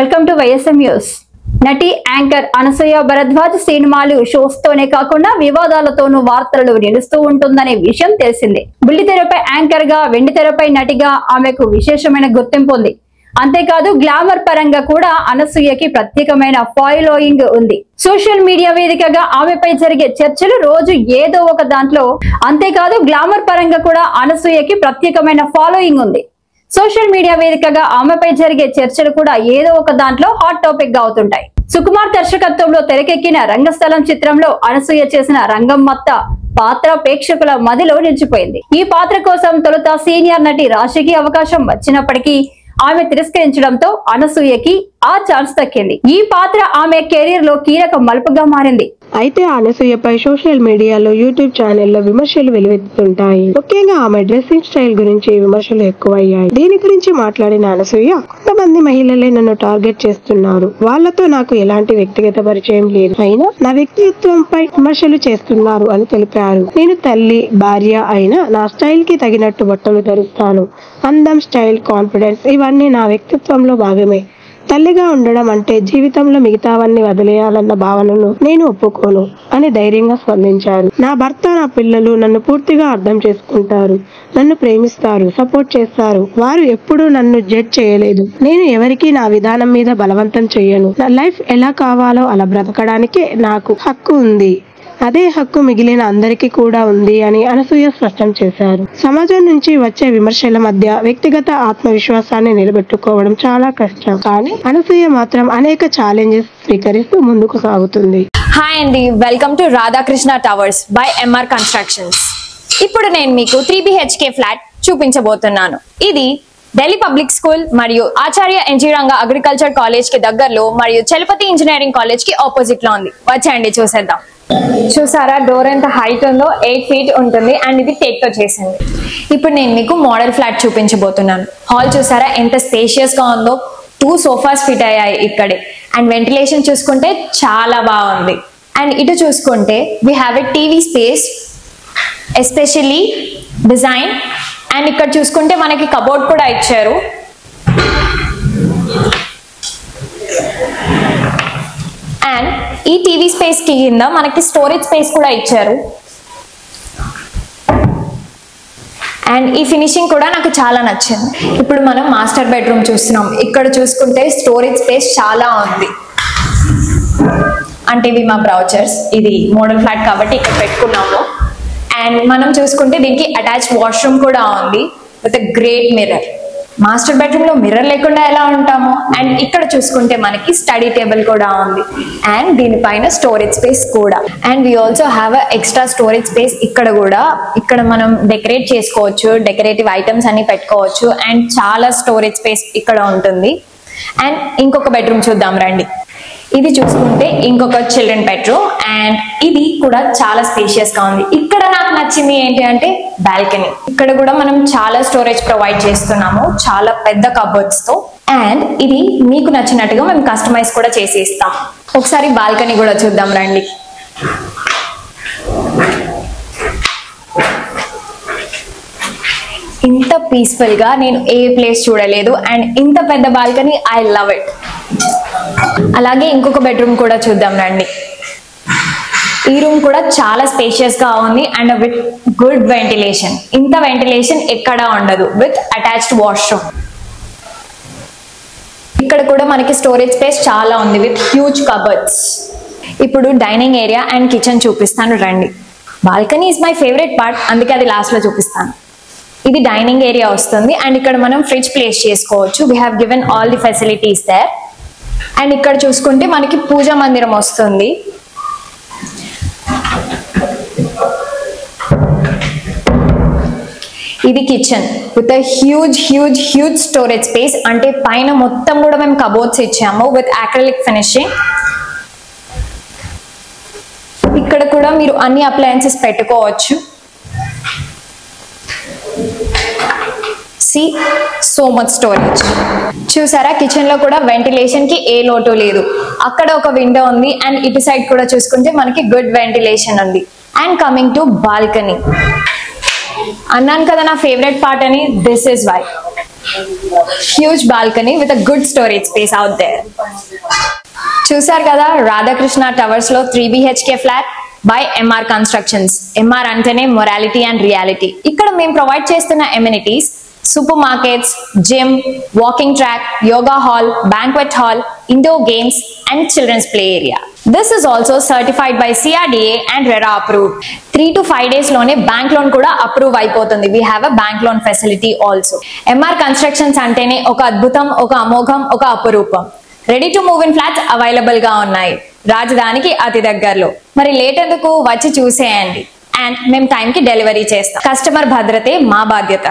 Welcome to YSM news. నటి anchor Anasuya Bharadwaj సినిమాలు shows తోనే కాకుండా వివాదాలతోనూ వార్తలు నిలుస్తూ ఉంటుందనే విషయం తెలిసిందే. బుల్లితెరపై యాంకర్ గా, వెండితెరపై నటిగా ఆమెకు విశేషమైన గుర్తింపు ఉంది. అంతేకాదు గ్లామర్ పరంగా కూడా అనసూయకి ప్రత్యేకమైన ఫాలోయింగ్ ఉంది. సోషల్ మీడియా వేదికగా ఆమెపై జరిగే చర్చలు రోజు ఏదో ఒక దాంట్లో. అంతేకాదు గ్లామర్ పరంగా కూడా అనసూయకి ప్రత్యేకమైన ఫాలోయింగ్ ఉంది. సోషల్ మీడియా వేదికగా ఆమెపై జరిగే చర్చలు కూడా ఏదో ఒక దాంట్లో హాట్ టాపిక్ గా అవుతుంటాయి. సుకుమార్ దర్శకత్వంలో తెరకెక్కిన రంగస్థలం చిత్రంలో అనసూయ చేసిన రంగమ్మత్త పాత్ర ప్రేక్షకుల మదిలో నిలిచిపోయింది. ఈ పాత్ర కోసం తొలుత సీనియర్ నటి రాశికి అవకాశం వచ్చినప్పటికీ ఆమె తిరస్కరించడంతో అనసూయకి ఆ ఛాన్స్ దక్కింది. ఈ పాత్ర ఆమె కెరీర్ లో కీలక మలుపుగా మారింది. అయితే అనసూయపై సోషల్ మీడియాలో, యూట్యూబ్ ఛానల్లో విమర్శలు వెలువెత్తుతుంటాయి. ముఖ్యంగా ఆమె డ్రెస్సింగ్ స్టైల్ గురించి విమర్శలు ఎక్కువయ్యాయి. దీని గురించి మాట్లాడిన అనసూయ, కొంతమంది మహిళలే నన్ను టార్గెట్ చేస్తున్నారు. వాళ్లతో నాకు ఎలాంటి వ్యక్తిగత పరిచయం లేదు. అయినా నా వ్యక్తిత్వంపై విమర్శలు చేస్తున్నారు అని తెలిపారు. నేను తల్లి, భార్య అయినా నా స్టైల్ కి తగినట్టు బట్టలు ధరిస్తాను. అందం, స్టైల్, కాన్ఫిడెన్స్ ఇవన్నీ నా వ్యక్తిత్వంలో భాగమే. తల్లిగా ఉండడం అంటే జీవితంలో మిగతావన్నీ వదిలేయాలన్న భావనను నేను ఒప్పుకోను అని ధైర్యంగా స్పందించారు. నా భర్త, నా పిల్లలు నన్ను పూర్తిగా అర్థం చేసుకుంటారు. నన్ను ప్రేమిస్తారు, సపోర్ట్ చేస్తారు. వారు ఎప్పుడూ నన్ను జడ్జ్ చేయలేదు. నేను ఎవరికి నా విధానం మీద బలవంతం చెయ్యను. నా లైఫ్ ఎలా కావాలో అలా బ్రతకడానికి నాకు హక్కు ఉంది. అదే హక్కు మిగిలిన అందరికీ కూడా ఉంది అని అనసూయ స్పష్టం చేశారు. సమాజం నుంచి వచ్చే విమర్శల మధ్య వ్యక్తిగత ఆత్మవిశ్వాసాన్ని నిలబెట్టుకోవడం చాలా కష్టం. కానీ అనసూయ మాత్రం అనేక ఛాలెంజెస్ స్వీకరిస్తూ ముందుకు సాగుతుంది. హాయ్ అండి, welcome to Radhakrishna towers by MR constructions. ఇప్పుడు నేను మీకు 3 BHK ఫ్లాట్ చూపించబోతున్నాను. ఇది ఢిల్లీ పబ్లిక్ స్కూల్ మరియు ఆచార్య ఎన్జీ రంగా అగ్రికల్చర్ కాలేజ్ కి దగ్గరలో మరియు చలపతి ఇంజనీరింగ్ కాలేజ్ కి ఆపోజిట్ లో ఉంది. వచ్చేయండి చూసేద్దాం. చూసారా డోర్ ఎంత హైట్ ఉందో, 8 feet ఉంటుంది అండ్ ఇది టేక్ తో చేసింది. ఇప్పుడు నేను మీకు మోడల్ ఫ్లాట్ చూపించబోతున్నాను. హాల్ చూసారా ఎంత స్పేషియస్ గా ఉందో. 2 సోఫాస్ ఫిట్ అయ్యాయి ఇక్కడే. అండ్ వెంటిలేషన్ చూసుకుంటే చాలా బాగుంది. అండ్ ఇటు చూసుకుంటే we have a TV space especially design. And ఇక్కడ చూసుకుంటే మనకి కబోర్డ్ కూడా ఇచ్చారు. అండ్ ఈ టీవీ స్పేస్ కి కింద మనకి స్టోరేజ్ స్పేస్ కూడా ఇచ్చారు. అండ్ ఈ ఫినిషింగ్ కూడా నాకు చాలా నచ్చింది. ఇప్పుడు మనం మాస్టర్ బెడ్రూమ్ చూస్తున్నాం. ఇక్కడ చూసుకుంటే స్టోరేజ్ స్పేస్ చాలా ఉంది. అంటే ఇవి మా బ్రౌచర్స్. ఇది మోడల్ ఫ్లాట్ కాబట్టి ఇక్కడ పెట్టుకున్నాము. అండ్ మనం చూసుకుంటే దీనికి అటాచ్ వాష్రూమ్ కూడా ఉంది with a great mirror. Master bedroom లో మిర్రర్ లేకుండా ఎలా ఉంటాము. అండ్ ఇక్కడ చూసుకుంటే మనకి స్టడీ టేబుల్ కూడా ఉంది. అండ్ దీనిపైన స్టోరేజ్ స్పేస్ కూడా. And we also have a extra storage space ఇక్కడ కూడా. ఇక్కడ మనం డెకరేట్ చేసుకోవచ్చు, డెకరేటివ్ ఐటమ్స్ అన్ని పెట్టుకోవచ్చు. అండ్ చాలా స్టోరేజ్ స్పేస్ ఇక్కడ ఉంటుంది. అండ్ ఇంకొక బెడ్రూమ్ చూద్దాం రండి. ఇది చూసుకుంటే ఇంకొక చిల్డ్రన్ బెడ్రూమ్. అండ్ ఇది కూడా చాలా స్పేషియస్ గా ఉంది. ఇక్కడ నాకు నచ్చింది ఏంటి అంటే బాల్కనీ. ఇక్కడ కూడా మనం చాలా స్టోరేజ్ ప్రొవైడ్ చేస్తున్నాము, చాలా పెద్ద కబోర్డ్స్ తో. అండ్ ఇది మీకు నచ్చినట్టుగా మేము కస్టమైజ్ కూడా చేసి ఇస్తాం. ఒకసారి బాల్కనీ కూడా చూద్దాం రండి. ఇంత పీస్ఫుల్ గా నేను ఏ ప్లేస్ చూడలేదు. అండ్ ఇంత పెద్ద బాల్కనీ, ఐ లవ్ ఇట్. అలాగే ఇంకొక బెడ్రూమ్ కూడా చూద్దాం రండి. ఈ రూమ్ కూడా చాలా స్పేషియస్ గా ఉంది అండ్ విత్ గుడ్ వెంటిలేషన్. ఇంత వెంటిలేషన్ ఎక్కడా ఉండదు విత్ అటాచ్డ్ వాష్రూమ్. ఇక్కడ కూడా మనకి స్టోరేజ్ స్పేస్ చాలా ఉంది విత్ హ్యూజ్ కబర్డ్స్. ఇప్పుడు డైనింగ్ ఏరియా అండ్ కిచెన్ చూపిస్తాను రండి. Balcony is my favourite part, అందుకే అది లాస్ట్ లో చూపిస్తాను. ఇది డైనింగ్ ఏరియా వస్తుంది. అండ్ ఇక్కడ మనం ఫ్రిడ్జ్ ప్లేస్ చేసుకోవచ్చు. We have given all the facilities there. And ఇక్కడ చూసుకుంటే మనకి పూజా మందిరం వస్తుంది. ఇది kitchen with huge huge huge storage space. అంటే పైన మొత్తం కూడా మేము కబోర్డ్స్ ఇచ్చాము విత్ అక్రిలిక్ ఫినిషింగ్. ఇక్కడ కూడా మీరు అన్ని అప్లయన్సెస్ పెట్టుకోవచ్చు. See, so much storage. చూసారా కిచెన్ లో కూడా వెంటిలేషన్ కి ఏ లోటు లేదు. అక్కడ ఒక విండో ఉంది అండ్ ఇటు సైడ్ కూడా చూసుకుంటే మనకి గుడ్ వెంటిలేషన్ ఉంది. అండ్ కమింగ్ టు బాల్కనీ, అన్నాను కదా నా ఫేవరెట్ పార్ట్ అని. This is why. Huge balcony with a good storage space out there. చూసారు కదా రాధాకృష్ణ టవర్స్ లో 3 BHK flat by MR constructions. MR అంటేనే మొరాలిటీ అండ్ రియాలిటీ. ఇక్కడ మేము ప్రొవైడ్ చేస్తున్న amenities super markets, gym, walking track, yoga hall, banquet hall, indoor games and children's play area. This is also certified by CRDA and RERA approved. 3 to 5 days లోనే bank loan కూడా approve అయిపోతుంది. We have a bank loan facility also. MR constructions అంటేనే ఒక అద్భుతం, ఒక అమోఘం, ఒక అపురూపం. Ready to move in flats available గా ఉన్నాయి రాజధానికి అతి దగ్గరలో. మరి లేట్ ఎందుకు, వచ్చి చూసేయండి. అండ్ మేము టైంకి డెలివరీ చేస్తాం. కస్టమర్ భద్రతే మా బాధ్యత.